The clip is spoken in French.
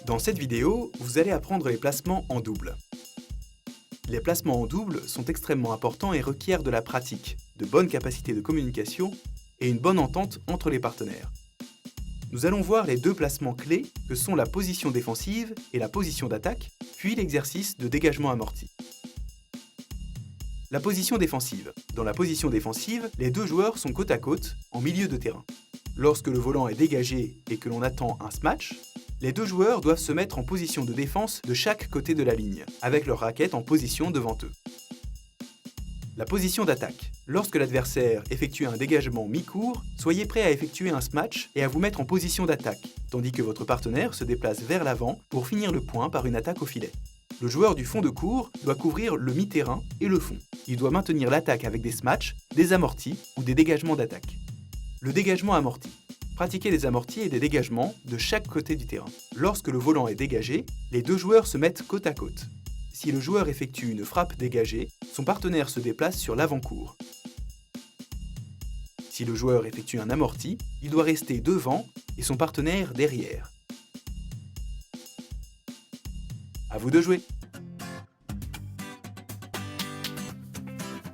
Dans cette vidéo, vous allez apprendre les placements en double. Les placements en double sont extrêmement importants et requièrent de la pratique, de bonnes capacités de communication et une bonne entente entre les partenaires. Nous allons voir les deux placements clés que sont la position défensive et la position d'attaque, puis l'exercice de dégagement amorti. La position défensive. Dans la position défensive, les deux joueurs sont côte à côte, en milieu de terrain. Lorsque le volant est dégagé et que l'on attend un smash, les deux joueurs doivent se mettre en position de défense de chaque côté de la ligne, avec leur raquette en position devant eux. La position d'attaque. Lorsque l'adversaire effectue un dégagement mi-court, soyez prêt à effectuer un smash et à vous mettre en position d'attaque, tandis que votre partenaire se déplace vers l'avant pour finir le point par une attaque au filet. Le joueur du fond de court doit couvrir le mi-terrain et le fond. Il doit maintenir l'attaque avec des smashs, des amortis ou des dégagements d'attaque. Le dégagement amorti. Pratiquez des amortis et des dégagements de chaque côté du terrain. Lorsque le volant est dégagé, les deux joueurs se mettent côte à côte. Si le joueur effectue une frappe dégagée, son partenaire se déplace sur l'avant-court. Si le joueur effectue un amorti, il doit rester devant et son partenaire derrière. À vous de jouer!